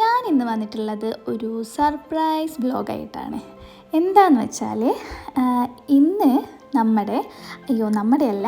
ഞാൻ ഇന്ന് വന്നിട്ടുള്ളത് ഒരു സർപ്രൈസ് വ്ലോഗായിട്ടാണ്. എന്താണെന്ന് വെച്ചാൽ ഇന്ന് നമ്മുടെയല്ല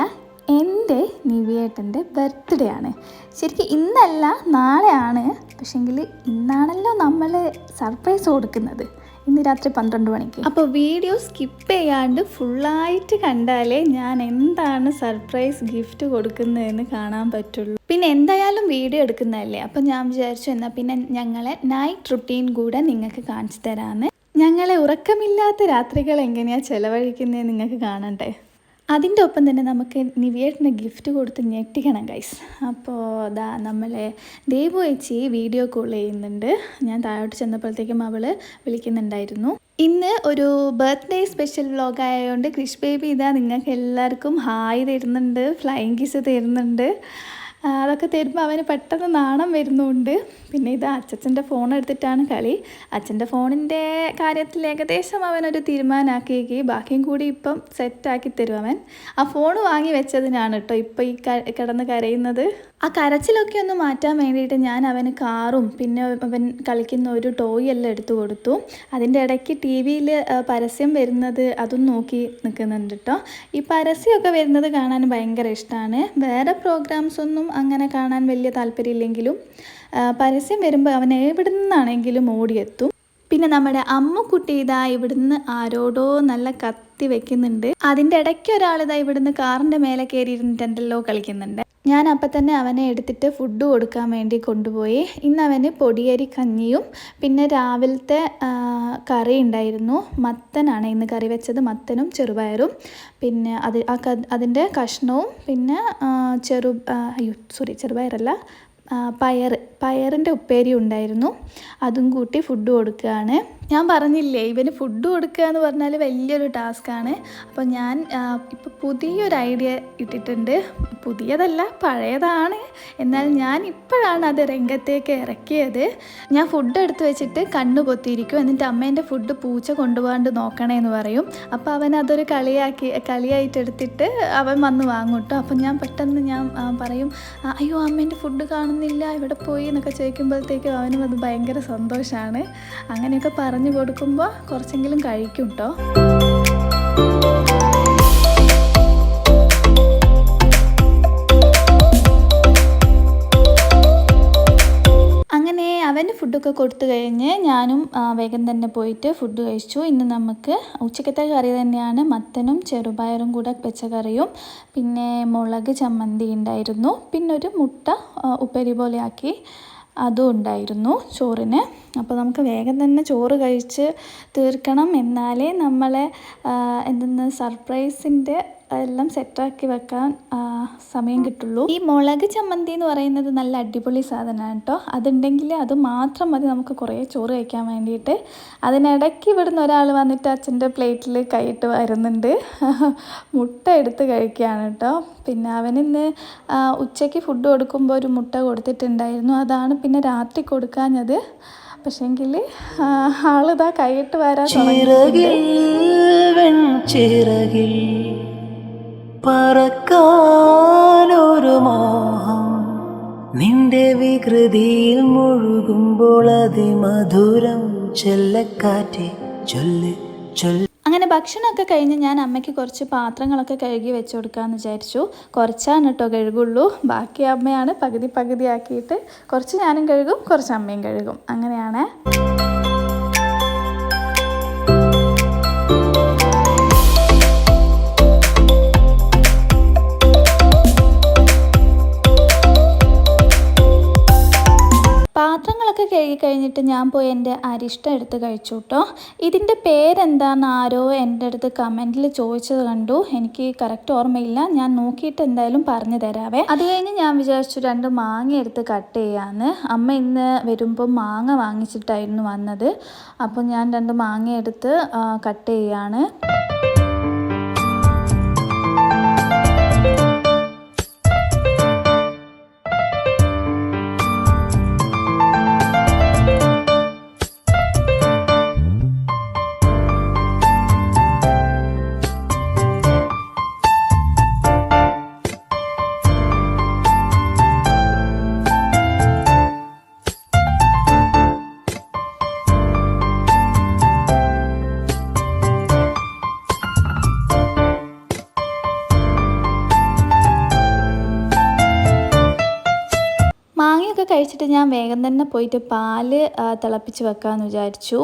എൻ്റെ നിവിയേട്ടൻ്റെ ബർത്ത്ഡേ ആണ്. ശരിക്കും ഇന്നല്ല നാളെയാണ്, പക്ഷേങ്കിൽ ഇന്നാണല്ലോ നമ്മൾ സർപ്രൈസ് കൊടുക്കുന്നത്, ഇന്ന് രാത്രി 12 മണിക്ക്. അപ്പോൾ വീഡിയോ സ്കിപ്പ് ചെയ്യാണ്ട് ഫുള്ളായിട്ട് കണ്ടാലേ ഞാൻ എന്താണ് സർപ്രൈസ് ഗിഫ്റ്റ് കൊടുക്കുന്നതെന്ന് കാണാൻ പറ്റുള്ളൂ. പിന്നെ എന്തായാലും വീഡിയോ എടുക്കുന്നതല്ലേ, അപ്പോൾ ഞാൻ വിചാരിച്ചു എന്നാൽ പിന്നെ ഞങ്ങളെ നൈറ്റ് റുട്ടീൻ കൂടെ നിങ്ങൾക്ക് കാണിച്ചു തരാമെന്ന്. ഞങ്ങളെ ഉറക്കമില്ലാത്ത രാത്രികൾ എങ്ങനെയാണ് ചിലവഴിക്കുന്നത് നിങ്ങൾക്ക് കാണണ്ടേ. അതിൻ്റെ ഒപ്പം തന്നെ നമുക്ക് നിവിയേട്ടന് ഗിഫ്റ്റ് കൊടുത്ത് ഞെട്ടിക്കണം ഗൈസ്. അപ്പോൾ നമ്മളെ ദേവു ചേച്ചി വീഡിയോ കോൾ ചെയ്യുന്നുണ്ട്. ഞാൻ താഴോട്ട് ചെന്നപ്പോഴത്തേക്കും അവൾ വിളിക്കുന്നുണ്ടായിരുന്നു. ഇന്ന് ഒരു ബർത്ത്ഡേ സ്പെഷ്യൽ വ്ലോഗ് ആയതുകൊണ്ട് ക്രിഷ് ബേബി നിങ്ങൾക്ക് എല്ലാവർക്കും ഹായ് തരുന്നുണ്ട്, ഫ്ലൈയിങ് കിസ് തരുന്നുണ്ട്. അതൊക്കെ തരുമ്പോൾ അവന് പെട്ടെന്ന് നാണം വരുന്നുണ്ട്. പിന്നെ അച്ഛൻ്റെ ഫോൺ എടുത്തിട്ടാണ് കളി. അച്ഛൻ്റെ ഫോണിൻ്റെ കാര്യത്തിൽ ഏകദേശം അവനൊരു തീരുമാനമാക്കി, ബാക്കിയും കൂടി ഇപ്പം സെറ്റാക്കി തരും അവൻ. ആ ഫോൺ വാങ്ങി വെച്ചതിനാണ് കേട്ടോ ഇപ്പോൾ ഈ കിടന്ന് കരയുന്നത്. ആ കരച്ചിലൊക്കെ ഒന്ന് മാറ്റാൻ വേണ്ടിയിട്ട് ഞാൻ അവന് കാറും പിന്നെ അവൻ കളിക്കുന്ന ഒരു ടോയ് എല്ലാം എടുത്തു കൊടുത്തു. അതിൻ്റെ ഇടയ്ക്ക് ടി വിയിൽ പരസ്യം വരുന്നത് അതും നോക്കി നിൽക്കുന്നുണ്ട് കേട്ടോ. ഈ പരസ്യമൊക്കെ വരുന്നത് കാണാൻ ഭയങ്കര ഇഷ്ടമാണ്. വേറെ പ്രോഗ്രാംസ് ഒന്നും അങ്ങനെ കാണാൻ വലിയ താല്പര്യമില്ലെങ്കിലും പരസ്യം വരുമ്പോൾ അവൻ എവിടെ നിന്നാണെങ്കിലും ഓടിയെത്തും. പിന്നെ നമ്മുടെ അമ്മുക്കുട്ടി ഇവിടുന്ന് ആരോടോ നല്ല കത്തി വെക്കുന്നുണ്ട്. അതിൻ്റെ ഇടയ്ക്ക് ഒരാൾ ഇവിടുന്ന് കാറിൻ്റെ മേലെ കയറിയിരുന്നിട്ടുണ്ടല്ലോ കളിക്കുന്നുണ്ട്. ഞാൻ അപ്പം തന്നെ അവനെ എടുത്തിട്ട് ഫുഡ് കൊടുക്കാൻ വേണ്ടി കൊണ്ടുപോയി. ഇന്ന് അവന് പൊടിയരി കഞ്ഞിയും പിന്നെ രാവിലത്തെ കറി ഉണ്ടായിരുന്നു. മത്തനാണ് ഇന്ന് കറി വെച്ചത്, മത്തനും ചെറുപയറും. പിന്നെ അതിൻ്റെ കഷ്ണവും പിന്നെ ചെറുപയറല്ല, പയറിൻ്റെ ഉപ്പേരി ഉണ്ടായിരുന്നു. അതും കൂട്ടി ഫുഡ് കൊടുക്കുകയാണ്. ഞാൻ പറഞ്ഞില്ലേ ഇവന് ഫുഡ് കൊടുക്കുക എന്ന് പറഞ്ഞാൽ വലിയൊരു ടാസ്ക്കാണ്. അപ്പോൾ ഞാൻ ഇപ്പോൾ പുതിയൊരു ഐഡിയ ഇട്ടിട്ടുണ്ട്. പുതിയതല്ല, പഴയതാണ്. എന്നാൽ ഞാൻ ഇപ്പോഴാണ് അത് രംഗത്തേക്ക് ഇറക്കിയത്. ഞാൻ ഫുഡ് എടുത്ത് വെച്ചിട്ട് കണ്ണ് പൊത്തിയിരിക്കും. എന്നിട്ട് അമ്മേൻ്റെ ഫുഡ് പൂച്ച കൊണ്ടുപോകാണ്ട് നോക്കണേ എന്ന് പറയും. അപ്പോൾ അവൻ അതൊരു കളിയായിട്ട് എടുത്തിട്ട് അവൻ വന്ന് വാങ്ങും കേട്ടോ. അപ്പം ഞാൻ പെട്ടെന്ന് പറയും, അയ്യോ അമ്മേൻ്റെ ഫുഡ് കാണുന്നില്ല, ഇവിടെ പോയി എന്നൊക്കെ ചോദിക്കുമ്പോഴത്തേക്കും അവനും അത് ഭയങ്കര സന്തോഷമാണ്. അങ്ങനെയൊക്കെ പറഞ്ഞു കൊടുക്കുമ്പോൾ കുറച്ചെങ്കിലും കഴിക്കും കേട്ടോ. അങ്ങനെ അവന് ഫുഡൊക്കെ കൊടുത്തു കഴിഞ്ഞ് ഞാനും വേഗം തന്നെ പോയിട്ട് ഫുഡ് കഴിച്ചു. ഇന്ന് നമുക്ക് ഉച്ചക്കത്തെ കറി തന്നെയാണ്, മത്തനും ചെറുപയറും കൂടെ വെച്ച കറിയും പിന്നെ മുളക് ചമ്മന്തി ഉണ്ടായിരുന്നു. പിന്നെ ഒരു മുട്ട ഉപ്പേരി പോലെ ആക്കി അതും ഉണ്ടായിരുന്നു ചോറിന്. അപ്പോൾ നമുക്ക് വേഗം തന്നെ ചോറ് കഴിച്ച് തീർക്കണം, എന്നാലേ നമ്മളെ സർപ്രൈസിൻ്റെ എല്ലാം സെറ്റാക്കി വെക്കാൻ സമയം കിട്ടുള്ളൂ. ഈ മുളക് ചമ്മന്തി എന്ന് പറയുന്നത് നല്ല അടിപൊളി സാധനമാണ് കേട്ടോ. അതുണ്ടെങ്കിൽ അത് മാത്രം മതി നമുക്ക് കുറേ ചോറ് കഴിക്കാൻ വേണ്ടിയിട്ട്. അതിനിടയ്ക്ക് ഇവിടുന്ന് ഒരാൾ വന്നിട്ട് അച്ഛൻ്റെ പ്ലേറ്റിൽ കൈയിട്ട് വരുന്നുണ്ട്, മുട്ട എടുത്ത് കഴിക്കുകയാണ് കേട്ടോ. പിന്നെ അവനിന്ന് ഉച്ചയ്ക്ക് ഫുഡ് കൊടുക്കുമ്പോൾ ഒരു മുട്ട കൊടുത്തിട്ടുണ്ടായിരുന്നു. അതാണ് പിന്നെ രാത്രി കൊടുക്കാഞ്ഞത്. പക്ഷേങ്കിൽ ആളിതാ കൈയിട്ട് വരാൻ പറക്കാനൊരു മോഹം നിന്റെ വികൃതിയിൽ മുഴുകുമ്പോൾ അതിമധുരം ചെല്ലക്കാറ്റെ ചൊല്ല് ചൊല്ല്. അങ്ങനെ ഭക്ഷണമൊക്കെ കഴിഞ്ഞ് ഞാൻ അമ്മയ്ക്ക് കുറച്ച് പാത്രങ്ങളൊക്കെ കഴുകി വെച്ച് കൊടുക്കാമെന്ന് വിചാരിച്ചു. കുറച്ചാണ് കേട്ടോ കഴുകുള്ളൂ, ബാക്കി അമ്മയാണ് പകുതി ആക്കിയിട്ട് കുറച്ച് ഞാനും കഴുകും, കുറച്ച് അമ്മയും കഴുകും. അങ്ങനെയാണ്. പാത്രങ്ങളൊക്കെ കഴുകി കഴിഞ്ഞിട്ട് ഞാൻ പോയി എൻ്റെ അരിഷ്ടം എടുത്ത് കഴിച്ചു കേട്ടോ. ഇതിൻ്റെ പേരെന്താണെന്ന് ആരോ എൻ്റെ അടുത്ത് കമൻറ്റിൽ ചോദിച്ചത് കണ്ടു. എനിക്ക് കറക്റ്റ് ഓർമ്മയില്ല, ഞാൻ നോക്കിയിട്ട് എന്തായാലും പറഞ്ഞു തരാവേ. അത് കഴിഞ്ഞ് ഞാൻ വിചാരിച്ചു 2 മാങ്ങ എടുത്ത് കട്ട് ചെയ്യാമെന്ന്. അമ്മ ഇന്ന് വരുമ്പോൾ മാങ്ങ വാങ്ങിച്ചിട്ടായിരുന്നു വന്നത്. അപ്പോൾ ഞാൻ 2 മാങ്ങ എടുത്ത് കട്ട് ചെയ്യാണ്. മാങ്ങയൊക്കെ കഴിച്ചിട്ട് ഞാൻ വേഗം തന്നെ പോയിട്ട് പാല് തിളപ്പിച്ച് വെക്കാമെന്ന് വിചാരിച്ചു.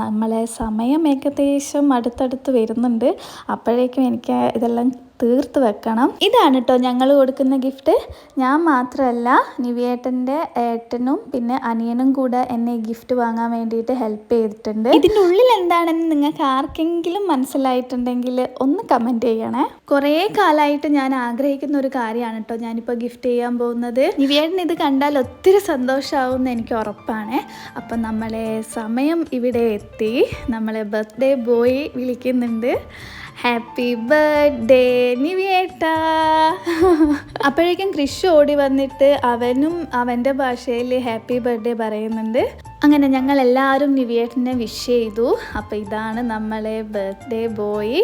നമ്മളെ സമയം ഏകദേശം അടുത്തടുത്ത് വരുന്നുണ്ട്. അപ്പോഴേക്കും എനിക്ക് ഇതെല്ലാം തീർത്ത് വെക്കണം. ഇതാണ് കേട്ടോ ഞങ്ങൾ കൊടുക്കുന്ന ഗിഫ്റ്റ്. ഞാൻ മാത്രമല്ല, നിവിയേട്ടൻ്റെ ഏട്ടനും പിന്നെ അനിയനും കൂടെ എന്നെ ഗിഫ്റ്റ് വാങ്ങാൻ വേണ്ടിയിട്ട് ഹെൽപ്പ് ചെയ്തിട്ടുണ്ട്. ഇതിൻ്റെ ഉള്ളിൽ എന്താണെന്ന് നിങ്ങൾക്ക് ആർക്കെങ്കിലും മനസ്സിലായിട്ടുണ്ടെങ്കിൽ ഒന്ന് കമൻറ്റ് ചെയ്യണേ. കുറേ കാലമായിട്ട് ഞാൻ ആഗ്രഹിക്കുന്ന ഒരു കാര്യമാണ് കേട്ടോ ഞാനിപ്പോൾ ഗിഫ്റ്റ് ചെയ്യാൻ പോകുന്നത്. നിവിയേട്ടൻ ഇത് കണ്ടാൽ ഒത്തിരി സന്തോഷമാവുമെന്ന് എനിക്ക് ഉറപ്പാണ്. അപ്പം നമ്മളെ സമയം ഇവിടെ എത്തി. നമ്മളെ ബർത്ത്ഡേ ബോയ് വിളിക്കുന്നുണ്ട്. ഹാപ്പി ബർത്ത്ഡേ നിവിയേട്ടാ. അപ്പോഴേക്കും കൃഷി ഓടി വന്നിട്ട് അവനും അവൻ്റെ ഭാഷയിൽ ഹാപ്പി ബർത്ത്ഡേ പറയുന്നുണ്ട്. അങ്ങനെ ഞങ്ങൾ എല്ലാവരും നിവിയേട്ടനെ വിഷ് ചെയ്തു. അപ്പോൾ ഇതാണ് നമ്മളെ ബർത്ത്ഡേ ബോയ്.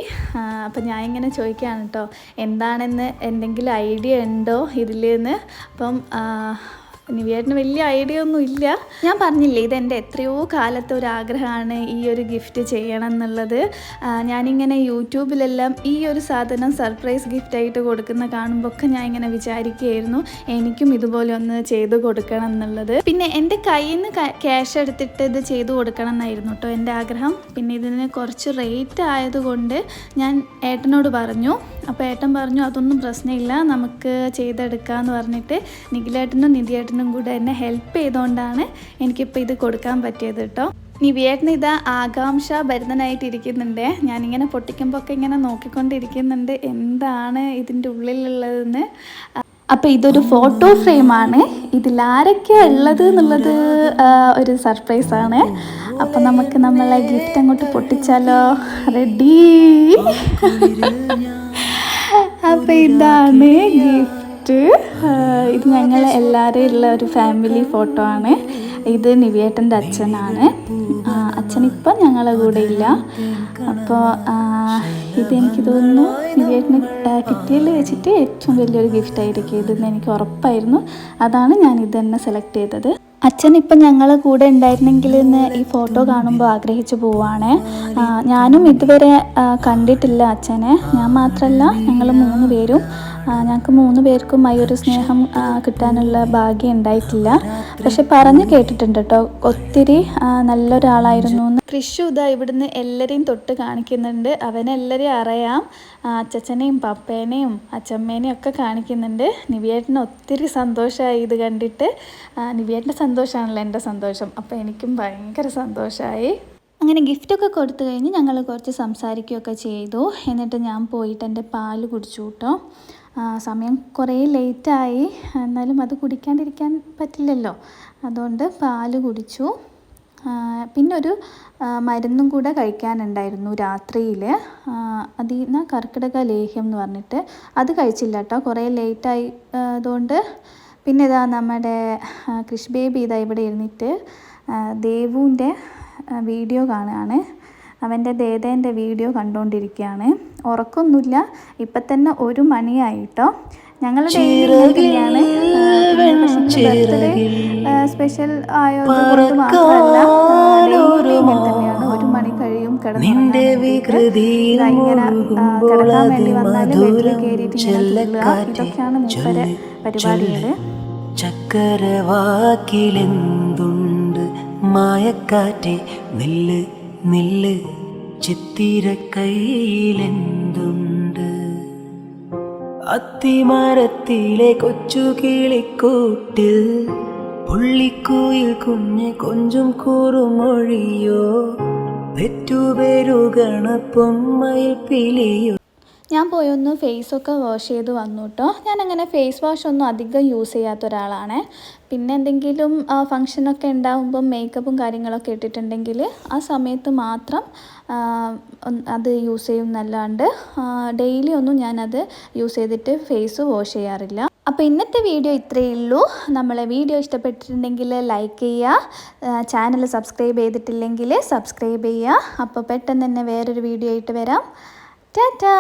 അപ്പോൾ ഞാൻ ഇങ്ങനെ ചോദിക്കുകയാണ് കേട്ടോ എന്താണെന്ന് എന്തെങ്കിലും ഐഡിയ ഉണ്ടോ ഇതിലെന്ന്. അപ്പം നിവിയേട്ടന് വലിയ ഐഡിയ ഒന്നും ഇല്ല. ഞാൻ പറഞ്ഞില്ലേ ഇതെൻ്റെ എത്രയോ കാലത്തെ ഒരു ആഗ്രഹമാണ് ഈ ഒരു ഗിഫ്റ്റ് ചെയ്യണം എന്നുള്ളത്. ഞാനിങ്ങനെ യൂട്യൂബിലെല്ലാം ഈ ഒരു സാധനം സർപ്രൈസ് ഗിഫ്റ്റായിട്ട് കൊടുക്കുന്ന കാണുമ്പോൾ ഒക്കെ ഞാൻ ഇങ്ങനെ വിചാരിക്കുകയായിരുന്നു എനിക്കും ഇതുപോലെ ഒന്ന് ചെയ്ത് കൊടുക്കണം എന്നുള്ളത്. പിന്നെ എൻ്റെ കയ്യിൽ നിന്ന് ക്യാഷ് എടുത്തിട്ട് ഇത് ചെയ്ത് കൊടുക്കണം എന്നായിരുന്നു കേട്ടോ എൻ്റെ ആഗ്രഹം. പിന്നെ ഇതിന് കുറച്ച് റേറ്റ് ആയതുകൊണ്ട് ഞാൻ ഏട്ടനോട് പറഞ്ഞു. അപ്പോൾ ഏട്ടൻ പറഞ്ഞു അതൊന്നും പ്രശ്നമില്ല, നമുക്ക് ചെയ്തെടുക്കാമെന്ന് പറഞ്ഞിട്ട് നിഖിലേട്ടനും നിധിയേട്ടനും കൂടെ എന്നെ ഹെൽപ്പ് ചെയ്തുകൊണ്ടാണ് എനിക്കിപ്പോൾ ഇത് കൊടുക്കാൻ പറ്റിയത് കേട്ടോ. നിവിയേട്ടന് ഇതാ ആകാംക്ഷ ഭരിതനായിട്ടിരിക്കുന്നുണ്ട്. ഞാനിങ്ങനെ പൊട്ടിക്കുമ്പോൾ ഒക്കെ ഇങ്ങനെ നോക്കിക്കൊണ്ടിരിക്കുന്നുണ്ട് എന്താണ് ഇതിൻ്റെ ഉള്ളിലുള്ളതെന്ന്. അപ്പോൾ ഇതൊരു ഫോട്ടോ ഫ്രെയിമാണ്. ഇതിലാരൊക്കെയാണ് ഉള്ളത് എന്നുള്ളത് ഒരു സർപ്രൈസാണ്. അപ്പോൾ നമുക്ക് നമ്മളെ ഗിഫ്റ്റ് അങ്ങോട്ട് പൊട്ടിച്ചാലോ? റെഡി? അപ്പോൾ ഇതാണ് ഗിഫ്റ്റ്. ഇത് ഞങ്ങൾ എല്ലാവരും ഉള്ള ഒരു ഫാമിലി ഫോട്ടോ ആണ്. ഇത് നിവിയേട്ടൻ്റെ അച്ഛനാണ്. അച്ഛനിപ്പം ഞങ്ങളെ കൂടെ ഇല്ല. അപ്പോൾ ഇതെനിക്ക് തോന്നുന്നു നിവിയേട്ടന് കിട്ടിയതിൽ വെച്ചിട്ട് ഏറ്റവും വലിയൊരു ഗിഫ്റ്റായിരിക്കും ഇതെന്ന് എനിക്ക് ഉറപ്പായിരുന്നു. അതാണ് ഞാൻ ഇത് തന്നെ സെലക്ട് ചെയ്തത്. അച്ഛൻ ഇപ്പം ഞങ്ങളെ കൂടെ ഉണ്ടായിരുന്നെങ്കിൽ എന്ന് ഈ ഫോട്ടോ കാണുമ്പോൾ ആഗ്രഹിച്ചു പോവാണ്. ഞാനും ഇതുവരെ കണ്ടിട്ടില്ല അച്ഛനെ. ഞാൻ മാത്രമല്ല ഞങ്ങൾ 3 പേരും. ഞങ്ങൾക്ക് 3 പേർക്കും ഈ ഒരു സ്നേഹം കിട്ടാനുള്ള ഭാഗ്യം ഉണ്ടായിട്ടില്ല. പക്ഷെ പറഞ്ഞു കേട്ടിട്ടുണ്ട് കേട്ടോ ഒത്തിരി നല്ലൊരാളായിരുന്നു എന്ന്. കൃഷു ഇതാ ഇവിടുന്ന് എല്ലാവരെയും തൊട്ട് കാണിക്കുന്നുണ്ട്. അവനെല്ലാവരെയും അറിയാം. അച്ചച്ചനെയും പപ്പേനെയും അച്ചമ്മേനെയും ഒക്കെ കാണിക്കുന്നുണ്ട്. നിവിയേട്ടന് ഒത്തിരി സന്തോഷമായി ഇത് കണ്ടിട്ട്. നിവിയേട്ടൻ്റെ സന്തോഷമാണല്ലോ എൻ്റെ സന്തോഷം. അപ്പോൾ എനിക്കും ഭയങ്കര സന്തോഷമായി. അങ്ങനെ ഗിഫ്റ്റൊക്കെ കൊടുത്തു കഴിഞ്ഞ് ഞങ്ങൾ കുറച്ച് സംസാരിക്കുകയൊക്കെ ചെയ്തു. എന്നിട്ട് ഞാൻ പോയിട്ട് എൻ്റെ പാല് കുടിച്ചു കേട്ടോ. സമയം കുറേ ലേറ്റായി, എന്നാലും അത് കുടിക്കാണ്ടിരിക്കാൻ പറ്റില്ലല്ലോ, അതുകൊണ്ട് പാല് കുടിച്ചു. പിന്നെ ഒരു മരുന്നും കൂടെ കഴിക്കാനുണ്ടായിരുന്നു രാത്രിയിൽ. അതിൽ നിന്ന് കർക്കിടക ലേഹ്യം എന്ന് പറഞ്ഞിട്ട് അത് കഴിച്ചില്ല കേട്ടോ, കുറേ ലേറ്റായി അതുകൊണ്ട്. പിന്നെ ഇതാ നമ്മുടെ കൃഷ് ബേബി ഇതാ ഇവിടെ ഇരുന്നിട്ട് ദേവുവിൻ്റെ വീഡിയോ കാണുകയാണ്. അവൻ്റെ ദേദേൻ്റെ വീഡിയോ കണ്ടുകൊണ്ടിരിക്കുകയാണ്. ഉറക്കമൊന്നുമില്ല. ഇപ്പം തന്നെ 1 മണിയായിട്ടോ. ഞങ്ങളുടെ ഡെയിലിയാണ് ബർത്ത്ഡേ സ്പെഷ്യൽ ആയതുകൊണ്ട് മാത്രമല്ല ഡെയിലി ഇങ്ങനെ തന്നെയാണ്. 1 മണി കഴിയും കിടന്നുറങ്ങാൻ. ഇങ്ങനെ കിടക്കാൻ വേണ്ടി വന്നാൽ ബെഡിൽ കയറിയിട്ട് ഇങ്ങനെ തുള്ളുക. ഇതൊക്കെയാണ് മൂപ്പരെ പരിപാടികൾ. ചക്കരവാക്കിലെന്തുണ്ട് മായക്കാറ്റെ നെല്ല് നെല്ല് ചിത്തിര കയ്യിലെന്തുണ്ട് അത്തിമരത്തിലെ കൊച്ചു കിളിക്കൂട്ടിൽ പുള്ളിക്കുയിൽ കുഞ്ഞ് കൊഞ്ചും കൂറുമൊഴിയോ പെറ്റുപെരുകണ പൊന്മയിൽ പിലിയോ. ഞാൻ പോയൊന്ന് ഫേസൊക്കെ വാഷ് ചെയ്ത് വന്നു കേട്ടോ. ഞാനങ്ങനെ ഫേസ് വാഷ് ഒന്നും അധികം യൂസ് ചെയ്യാത്ത ഒരാളാണ്. പിന്നെ എന്തെങ്കിലും ഫങ്ഷനൊക്കെ ഉണ്ടാകുമ്പം മേക്കപ്പും കാര്യങ്ങളൊക്കെ ഇട്ടിട്ടുണ്ടെങ്കിൽ ആ സമയത്ത് മാത്രം അത് യൂസ് ചെയ്യും എന്നല്ലാണ്ട് ഡെയിലി ഒന്നും ഞാനത് യൂസ് ചെയ്തിട്ട് ഫേസ് വാഷ് ചെയ്യാറില്ല. അപ്പോൾ ഇന്നത്തെ വീഡിയോ ഇത്രയേ ഉള്ളൂ. നമ്മളെ വീഡിയോ ഇഷ്ടപ്പെട്ടിട്ടുണ്ടെങ്കിൽ ലൈക്ക് ചെയ്യുക, ചാനൽ സബ്സ്ക്രൈബ് ചെയ്തിട്ടില്ലെങ്കിൽ സബ്സ്ക്രൈബ് ചെയ്യുക. അപ്പോൾ പെട്ടെന്ന് തന്നെ വേറൊരു വീഡിയോ ആയിട്ട് വരാം. ടാറ്റാ.